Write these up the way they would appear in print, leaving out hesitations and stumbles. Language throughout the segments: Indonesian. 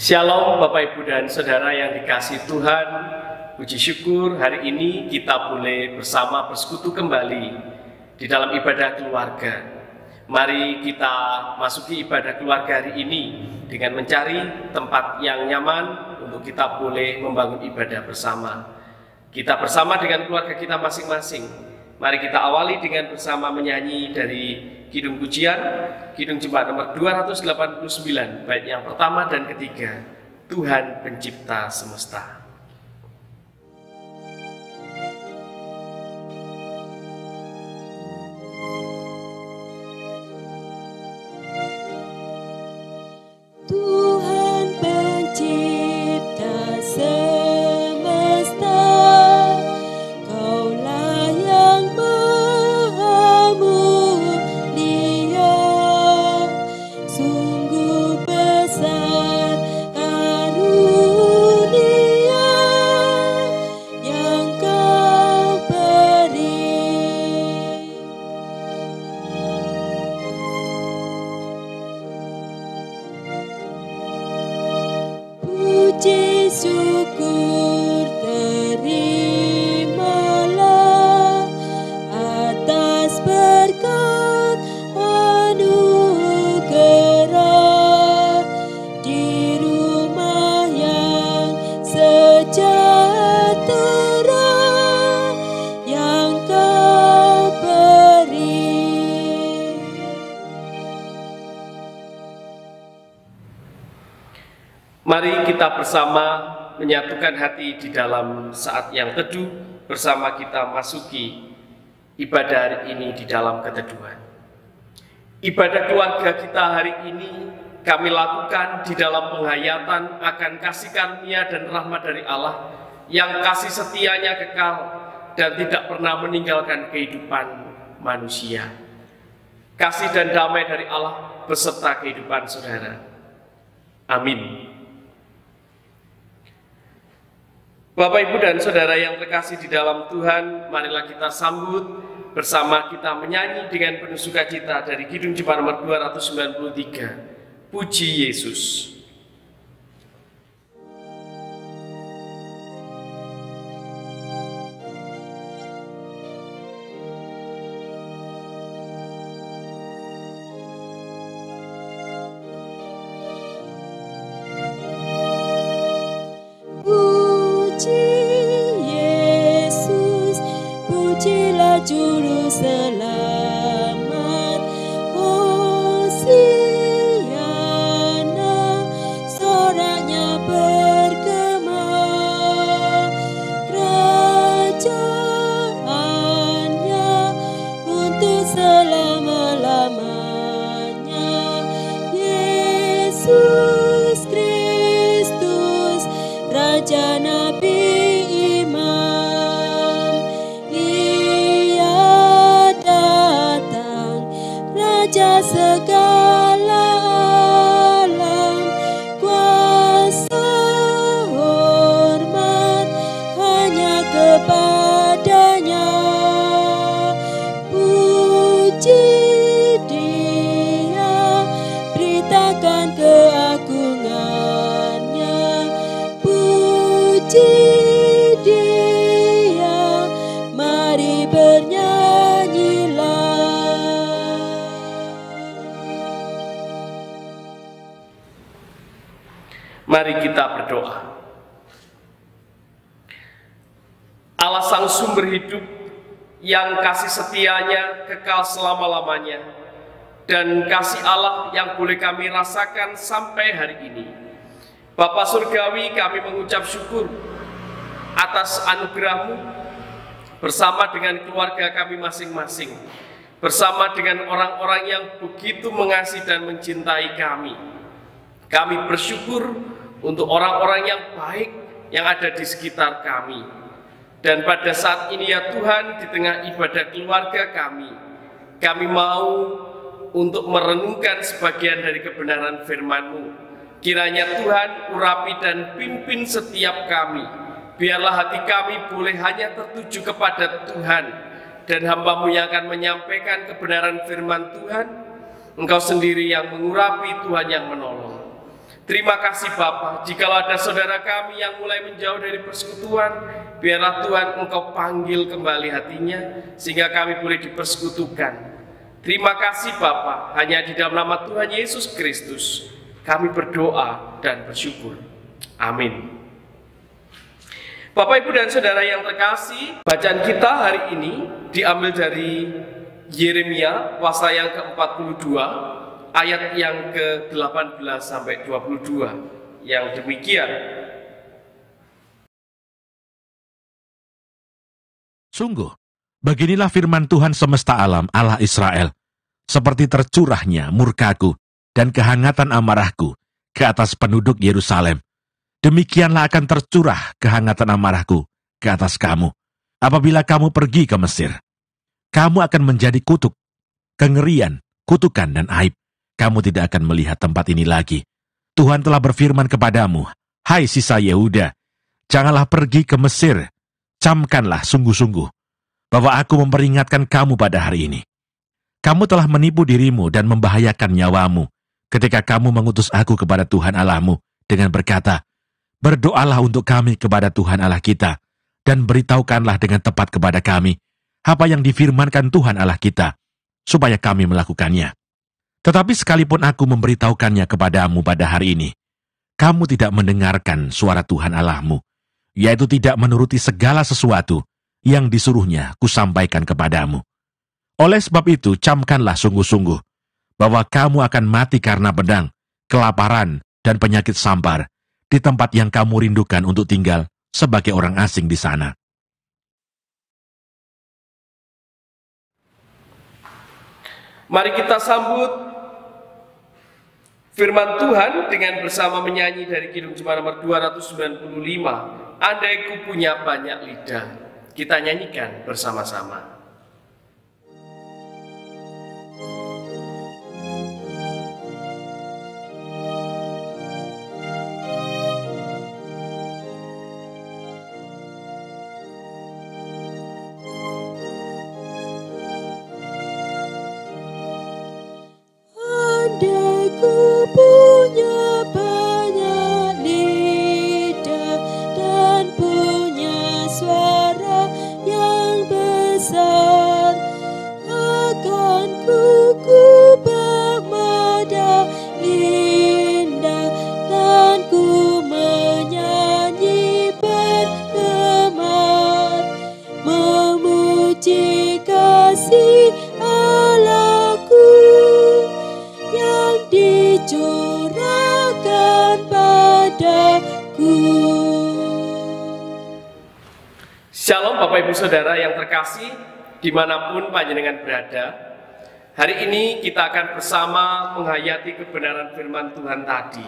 Shalom Bapak Ibu dan Saudara yang dikasihi Tuhan. Puji syukur hari ini kita boleh bersama bersekutu kembali di dalam ibadah keluarga. Mari kita masuki ibadah keluarga hari ini dengan mencari tempat yang nyaman untuk kita boleh membangun ibadah bersama. Kita bersama dengan keluarga kita masing-masing. Mari kita awali dengan bersama menyanyi dari Kidung Pujian, Kidung Jemaat nomor 289, bait yang pertama dan ketiga, Tuhan Pencipta Semesta. Tuhan Pencipta semesta, Kaulah yang Maha Mulia, sungguh besar karunia yang Kau beri. Puji syukur terimalah atas berkat anugerah di rumah yang sejahtera yang Kau beri. Mari kita bersama menyatukan hati di dalam saat yang teduh, bersama kita masuki ibadah hari ini di dalam keteduhan. Ibadah keluarga kita hari ini kami lakukan di dalam penghayatan akan kasih karunia dan rahmat dari Allah yang kasih setianya kekal dan tidak pernah meninggalkan kehidupan manusia. Kasih dan damai dari Allah beserta kehidupan saudara. Amin. Bapak, Ibu, dan Saudara yang terkasih di dalam Tuhan, marilah kita sambut bersama kita menyanyi dengan penuh sukacita dari Kidung Jemaat nomor 293, Puji Yesus. Pujilah Juru Selamat, Hosiana, soraknya bergema, kerajaannya untuk selama-lamanya. Yesus Kristus, Raja Nabi Imam, Raja segala alam, kuasa hormat hanya kepadanya. Puji Dia, beritakan keagungannya. Puji Dia, mari bernyanyilah. Mari kita berdoa. Allah Sang Sumber Hidup yang kasih setianya kekal selama-lamanya, dan kasih Allah yang boleh kami rasakan sampai hari ini. Bapa Surgawi, kami mengucap syukur atas anugerah-Mu bersama dengan keluarga kami masing-masing, bersama dengan orang-orang yang begitu mengasihi dan mencintai kami. Kami bersyukur untuk orang-orang yang baik yang ada di sekitar kami. Dan pada saat ini ya Tuhan, di tengah ibadah keluarga kami mau untuk merenungkan sebagian dari kebenaran firman-Mu. Kiranya Tuhan urapi dan pimpin setiap kami. Biarlah hati kami boleh hanya tertuju kepada Tuhan, dan hamba-Mu yang akan menyampaikan kebenaran firman Tuhan. Engkau sendiri yang mengurapi, Tuhan yang menolong. Terima kasih Bapa, jikalau ada saudara kami yang mulai menjauh dari persekutuan, biarlah Tuhan Engkau panggil kembali hatinya, sehingga kami boleh dipersekutukan. Terima kasih Bapa, hanya di dalam nama Tuhan Yesus Kristus, kami berdoa dan bersyukur. Amin. Bapak, Ibu, dan Saudara yang terkasih, bacaan kita hari ini diambil dari Yeremia pasal yang ke-42, ayat yang ke-18 sampai 22, yang demikian. Sungguh, beginilah firman Tuhan semesta alam, Allah Israel, seperti tercurahnya murkaku dan kehangatan amarahku ke atas penduduk Yerusalem. Demikianlah akan tercurah kehangatan amarahku ke atas kamu, apabila kamu pergi ke Mesir. Kamu akan menjadi kutuk, kengerian, kutukan, dan aib. Kamu tidak akan melihat tempat ini lagi. Tuhan telah berfirman kepadamu, hai sisa Yehuda, janganlah pergi ke Mesir. Camkanlah sungguh-sungguh bahwa aku memperingatkan kamu pada hari ini. Kamu telah menipu dirimu dan membahayakan nyawamu ketika kamu mengutus aku kepada Tuhan Allahmu dengan berkata, berdoalah untuk kami kepada Tuhan Allah kita, dan beritahukanlah dengan tepat kepada kami apa yang difirmankan Tuhan Allah kita, supaya kami melakukannya. Tetapi sekalipun aku memberitahukannya kepadamu pada hari ini, kamu tidak mendengarkan suara Tuhan Allahmu, yaitu tidak menuruti segala sesuatu yang disuruhnya kusampaikan kepadamu. Oleh sebab itu, camkanlah sungguh-sungguh bahwa kamu akan mati karena pedang, kelaparan, dan penyakit sampar di tempat yang kamu rindukan untuk tinggal sebagai orang asing di sana. Mari kita sambut firman Tuhan dengan bersama menyanyi dari Kidung Jemaat nomor 295, Andai ku punya banyak lidah. Kita nyanyikan bersama-sama. Punya banyak lidah dan punya suara yang besar, akan ku bermada indah dan ku menyanyi bergemar, memuji kasih Allahku yang dicurahkan padaku. Shalom Bapak Ibu Saudara yang terkasih, dimanapun panjenengan berada. Hari ini kita akan bersama menghayati kebenaran firman Tuhan tadi.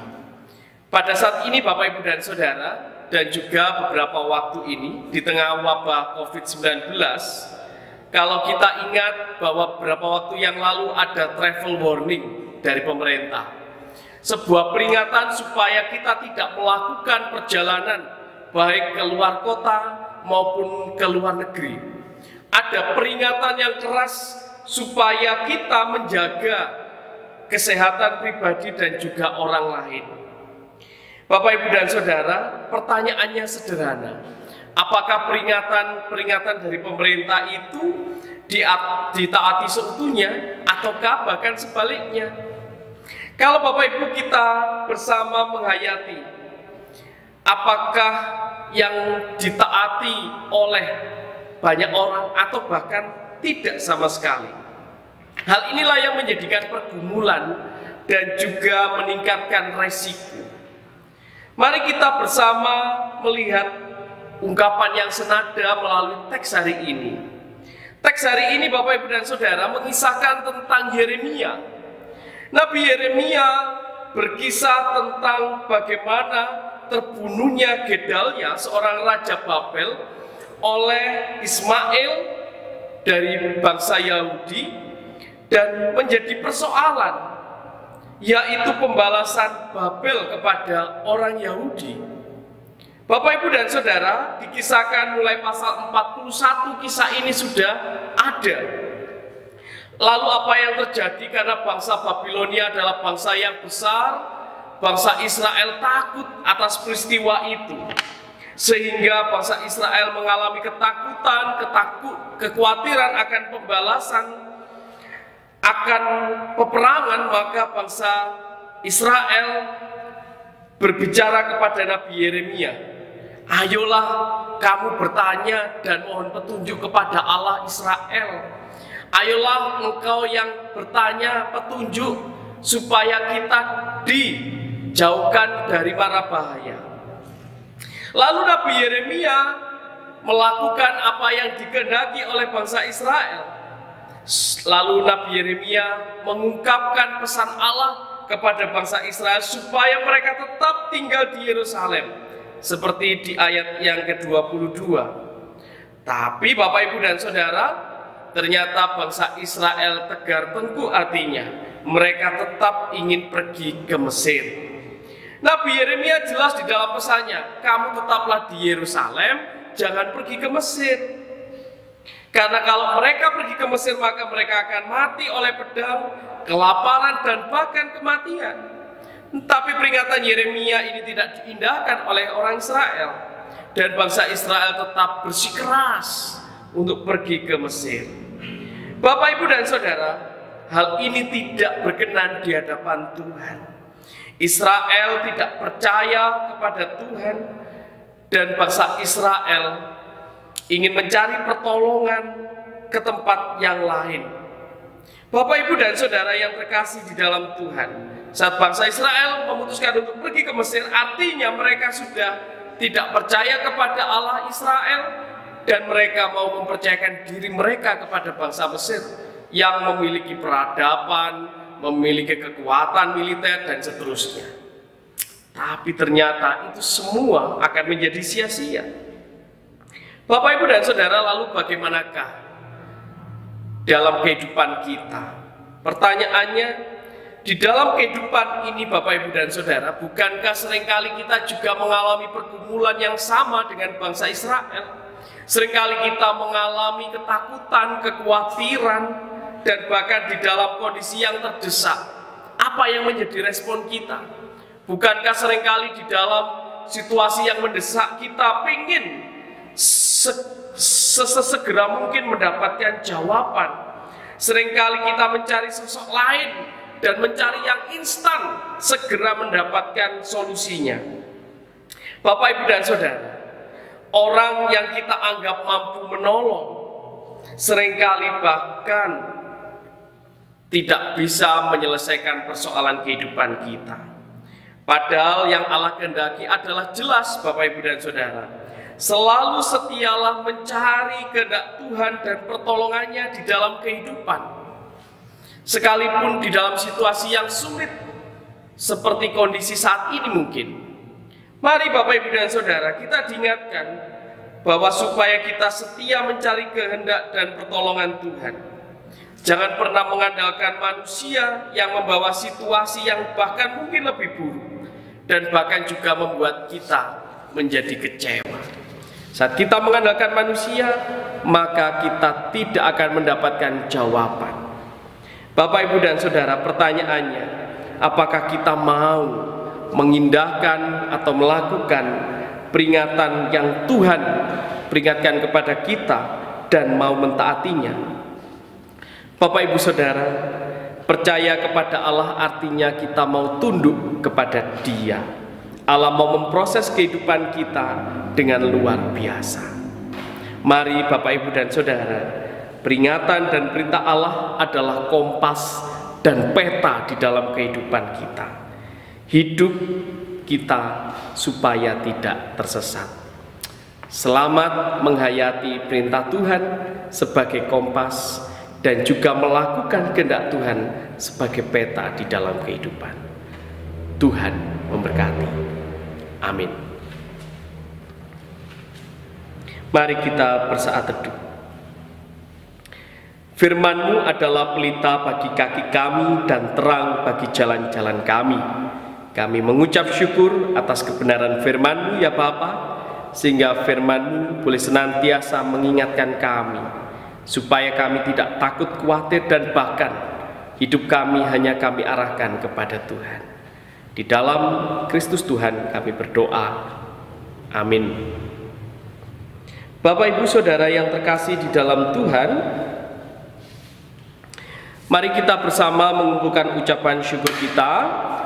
Pada saat ini Bapak Ibu dan Saudara, dan juga beberapa waktu ini di tengah wabah COVID-19, kalau kita ingat bahwa beberapa waktu yang lalu ada travel warning dari pemerintah, sebuah peringatan supaya kita tidak melakukan perjalanan baik ke luar kota maupun ke luar negeri. Ada peringatan yang keras supaya kita menjaga kesehatan pribadi dan juga orang lain. Bapak, Ibu, dan Saudara, pertanyaannya sederhana. Apakah peringatan dari pemerintah itu ditaati seutuhnya ataukah bahkan sebaliknya? Kalau Bapak Ibu kita bersama menghayati, apakah yang ditaati oleh banyak orang atau bahkan tidak sama sekali? Hal inilah yang menjadikan pergumulan dan juga meningkatkan resiko. Mari kita bersama melihat ungkapan yang senada melalui teks hari ini. Teks hari ini Bapak Ibu dan Saudara mengisahkan tentang Yeremia. Nabi Yeremia berkisah tentang bagaimana terbunuhnya Gedalia, seorang raja Babel, oleh Ismail dari bangsa Yahudi, dan menjadi persoalan, yaitu pembalasan Babel kepada orang Yahudi. Bapak, Ibu, dan Saudara, dikisahkan mulai pasal 41 kisah ini sudah ada. Lalu apa yang terjadi karena bangsa Babilonia adalah bangsa yang besar, bangsa Israel takut atas peristiwa itu, sehingga bangsa Israel mengalami ketakutan, kekhawatiran akan pembalasan, akan peperangan. Maka bangsa Israel berbicara kepada Nabi Yeremia, ayolah kamu bertanya dan mohon petunjuk kepada Allah Israel. Ayolah engkau yang bertanya petunjuk supaya kita dijauhkan dari mara bahaya. Lalu Nabi Yeremia melakukan apa yang dikehendaki oleh bangsa Israel. Lalu Nabi Yeremia mengungkapkan pesan Allah kepada bangsa Israel supaya mereka tetap tinggal di Yerusalem, seperti di ayat yang ke-22. Tapi Bapak, Ibu, dan Saudara, ternyata bangsa Israel tegar tengkuk hatinya. Mereka tetap ingin pergi ke Mesir. Nabi Yeremia jelas di dalam pesannya, kamu tetaplah di Yerusalem, jangan pergi ke Mesir. Karena kalau mereka pergi ke Mesir, maka mereka akan mati oleh pedang, kelaparan, dan bahkan kematian. Tapi peringatan Yeremia ini tidak diindahkan oleh orang Israel, dan bangsa Israel tetap bersikeras untuk pergi ke Mesir. Bapak, Ibu, dan Saudara, hal ini tidak berkenan di hadapan Tuhan. Israel tidak percaya kepada Tuhan, dan bangsa Israel ingin mencari pertolongan ke tempat yang lain. Bapak, Ibu, dan Saudara yang terkasih di dalam Tuhan, saat bangsa Israel memutuskan untuk pergi ke Mesir, artinya mereka sudah tidak percaya kepada Allah Israel, dan mereka mau mempercayakan diri mereka kepada bangsa Mesir yang memiliki peradaban, memiliki kekuatan militer, dan seterusnya. Tapi ternyata itu semua akan menjadi sia-sia. Bapak, Ibu, dan Saudara, lalu bagaimanakah dalam kehidupan kita? Pertanyaannya, di dalam kehidupan ini Bapak, Ibu, dan Saudara, bukankah seringkali kita juga mengalami pergumulan yang sama dengan bangsa Israel? Seringkali kita mengalami ketakutan, kekhawatiran, dan bahkan di dalam kondisi yang terdesak. Apa yang menjadi respon kita? Bukankah seringkali di dalam situasi yang mendesak kita ingin sesegera mungkin mendapatkan jawaban? Seringkali kita mencari sosok lain dan mencari yang instan, segera mendapatkan solusinya. Bapak, Ibu, dan Saudara, orang yang kita anggap mampu menolong seringkali bahkan tidak bisa menyelesaikan persoalan kehidupan kita. Padahal yang Allah kehendaki adalah jelas, Bapak, Ibu, dan Saudara. Selalu setialah mencari kehendak Tuhan dan pertolongannya di dalam kehidupan. Sekalipun di dalam situasi yang sulit seperti kondisi saat ini mungkin. Mari Bapak, Ibu, dan Saudara, kita diingatkan bahwa supaya kita setia mencari kehendak dan pertolongan Tuhan. Jangan pernah mengandalkan manusia yang membawa situasi yang bahkan mungkin lebih buruk, dan bahkan juga membuat kita menjadi kecewa. Saat kita mengandalkan manusia, maka kita tidak akan mendapatkan jawaban. Bapak, Ibu, dan Saudara, pertanyaannya, apakah kita mau mengindahkan atau melakukan peringatan yang Tuhan peringatkan kepada kita dan mau mentaatinya? Bapak, Ibu, Saudara, percaya kepada Allah artinya kita mau tunduk kepada Dia. Allah mau memproses kehidupan kita dengan luar biasa. Mari Bapak, Ibu, dan Saudara, peringatan dan perintah Allah adalah kompas dan peta di dalam kehidupan kita. Hidup kita supaya tidak tersesat. Selamat menghayati perintah Tuhan sebagai kompas dan juga melakukan kehendak Tuhan sebagai peta di dalam kehidupan. Tuhan memberkati. Amin. Mari kita bersaat teduh. Firman-Mu adalah pelita bagi kaki kami dan terang bagi jalan-jalan kami. Kami mengucap syukur atas kebenaran firman-Mu ya Bapa, sehingga firman-Mu boleh senantiasa mengingatkan kami, supaya kami tidak takut, khawatir, dan bahkan hidup kami hanya kami arahkan kepada Tuhan. Di dalam Kristus Tuhan kami berdoa. Amin. Bapak Ibu Saudara yang terkasih di dalam Tuhan, mari kita bersama mengumpulkan ucapan syukur kita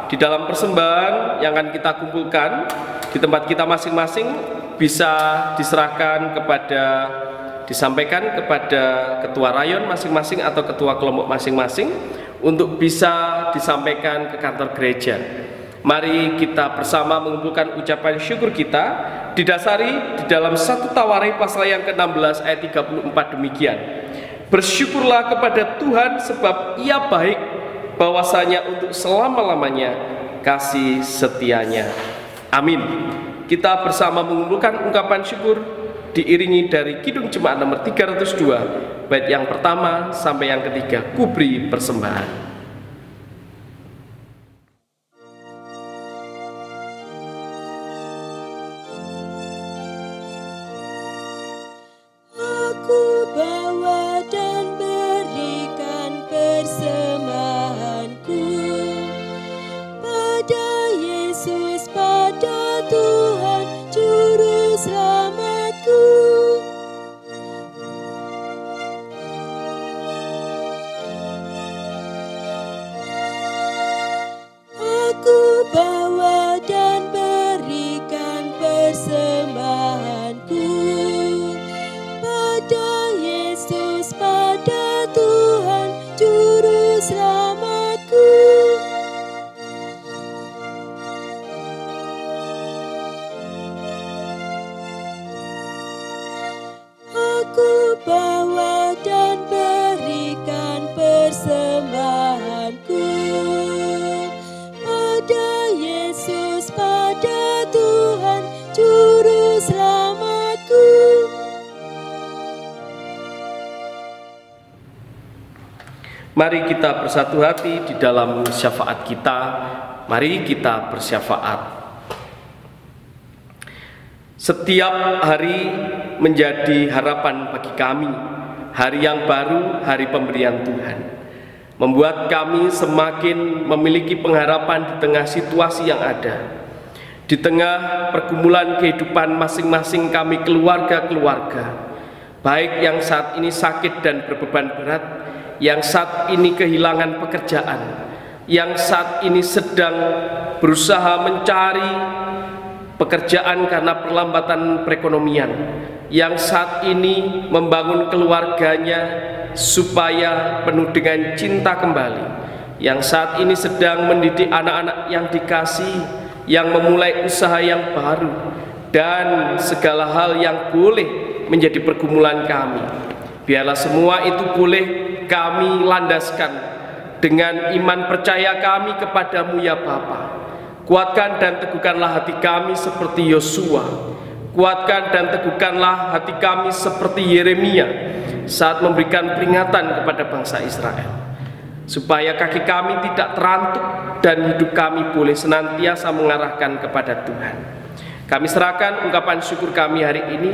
di dalam persembahan yang akan kita kumpulkan di tempat kita masing-masing, bisa disampaikan kepada ketua rayon masing-masing atau ketua kelompok masing-masing untuk bisa disampaikan ke kantor gereja. Mari kita bersama mengumpulkan ucapan syukur kita didasari di dalam 1 Tawarikh pasal yang ke-16 ayat 34 demikian. Bersyukurlah kepada Tuhan sebab Ia baik, bahwasanya untuk selama-lamanya kasih setianya. Amin. Kita bersama mengumpulkan ungkapan syukur diiringi dari Kidung Jemaat nomor 302 bait yang pertama sampai yang ketiga. Kuberi persembahan. Aku bawa dan berikan persembahanku pada Yesus, pada Tuhan Juru Selamatku. Aku bawa dan berikan persembahanku pada Yesus, pada Tuhan Juru Selamatku. Aku bawa dan berikan persembahanku pada Yesus, pada Tuhan Juru Selamatku. Mari kita bersatu hati di dalam syafaat kita. Mari kita bersyafaat. Setiap hari menjadi harapan bagi kami. Hari yang baru, hari pemberian Tuhan, membuat kami semakin memiliki pengharapan di tengah situasi yang ada. Di tengah pergumulan kehidupan masing-masing kami keluarga-keluarga, baik yang saat ini sakit dan berbeban berat, yang saat ini kehilangan pekerjaan, yang saat ini sedang berusaha mencari pekerjaan karena perlambatan perekonomian, yang saat ini membangun keluarganya supaya penuh dengan cinta kembali, yang saat ini sedang mendidik anak-anak yang dikasih, yang memulai usaha yang baru, dan segala hal yang boleh menjadi pergumulan kami. Biarlah semua itu boleh kami landaskan dengan iman percaya kami kepadamu ya Bapa. Kuatkan dan teguhkanlah hati kami seperti Yosua. Kuatkan dan teguhkanlah hati kami seperti Yeremia saat memberikan peringatan kepada bangsa Israel, supaya kaki kami tidak terantuk dan hidup kami boleh senantiasa mengarahkan kepada Tuhan. Kami serahkan ungkapan syukur kami hari ini.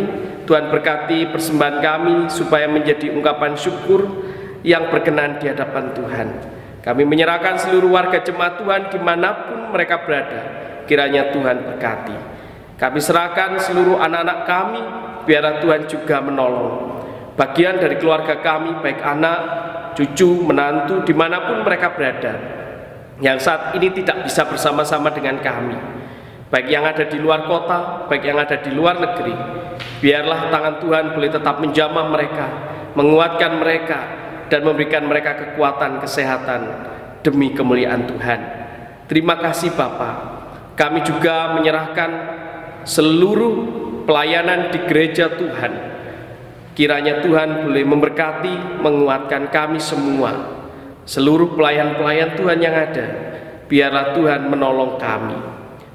Tuhan berkati persembahan kami supaya menjadi ungkapan syukur yang berkenan di hadapan Tuhan. Kami menyerahkan seluruh warga jemaat Tuhan dimanapun mereka berada. Kiranya Tuhan berkati. Kami serahkan seluruh anak-anak kami, biarlah Tuhan juga menolong. Bagian dari keluarga kami, baik anak, cucu, menantu, dimanapun mereka berada, yang saat ini tidak bisa bersama-sama dengan kami, baik yang ada di luar kota, baik yang ada di luar negeri, biarlah tangan Tuhan boleh tetap menjamah mereka, menguatkan mereka, dan memberikan mereka kekuatan, kesehatan demi kemuliaan Tuhan. Terima kasih Bapa. Kami juga menyerahkan seluruh pelayanan di gereja Tuhan. Kiranya Tuhan boleh memberkati, menguatkan kami semua, seluruh pelayan-pelayan Tuhan yang ada. Biarlah Tuhan menolong kami.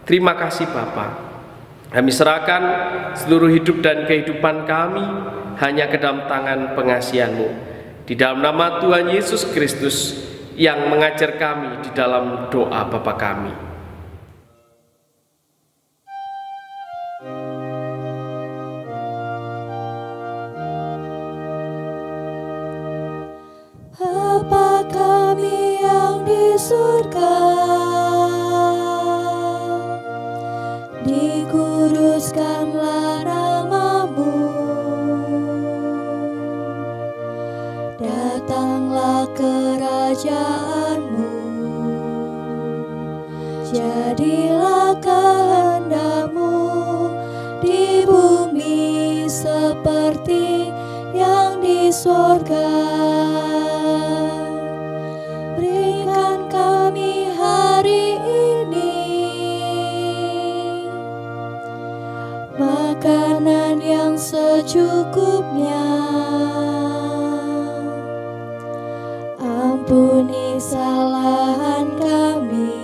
Terima kasih Bapa. Kami serahkan seluruh hidup dan kehidupan kami hanya ke dalam tangan pengasihan-Mu. Di dalam nama Tuhan Yesus Kristus yang mengajar kami di dalam doa Bapa kami. Bapa kami yang di surga, Jadilah kehendak-Mu di bumi seperti yang di surga. Berikan kami hari ini makanan yang secukupnya. Ampuni kesalahan kami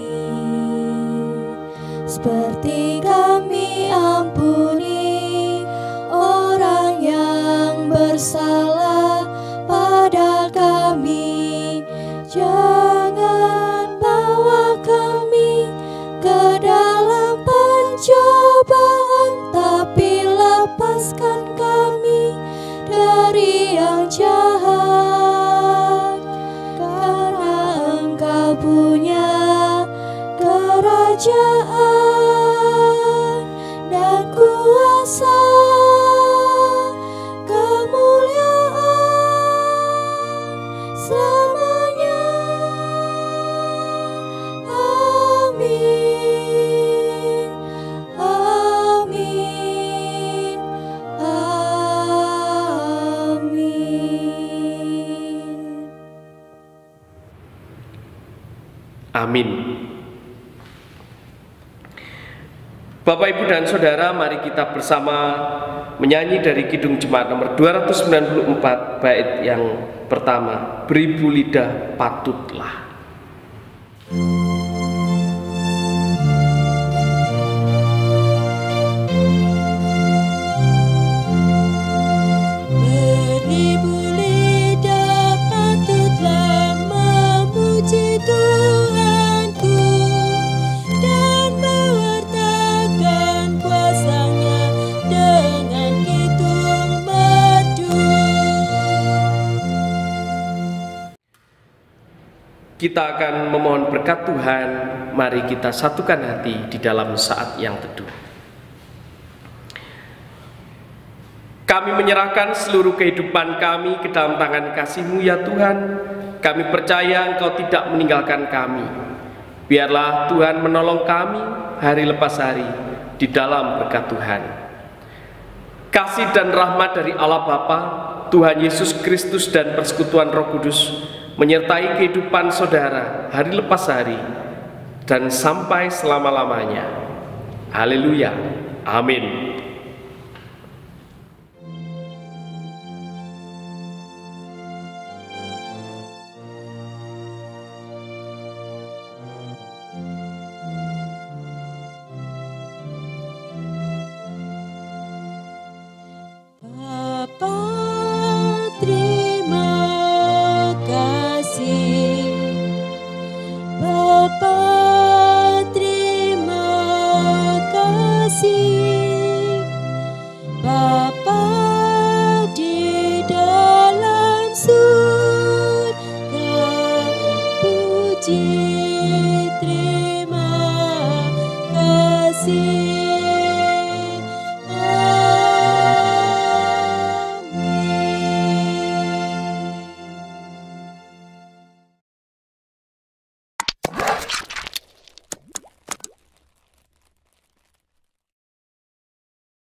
seperti kami ampuni orang yang bersalah pada kami. Jangan bawa kami ke dalam pencobaan, tapi lepaskan kami dari yang jahat. Karena Engkau punya kerajaan dan kuasa, kemuliaan selamanya. Amin, amin, amin. Amin. Bapak, Ibu, dan Saudara, mari kita bersama menyanyi dari Kidung Jemaat nomor 294, bait yang pertama, Beribu lidah patutlah. Beribu lidah patutlah memuji Tuhanku dan mewartakan kuasa-Nya dengan kidung merdu. Kita akan memohon berkat Tuhan. Mari kita satukan hati di dalam saat yang teduh. Kami menyerahkan seluruh kehidupan kami ke dalam tangan kasih-Mu ya Tuhan. Kami percaya Engkau tidak meninggalkan kami. Biarlah Tuhan menolong kami hari lepas hari di dalam berkat Tuhan. Kasih dan rahmat dari Allah Bapa, Tuhan Yesus Kristus, dan persekutuan Roh Kudus menyertai kehidupan saudara hari lepas hari dan sampai selama-lamanya. Haleluya. Amin.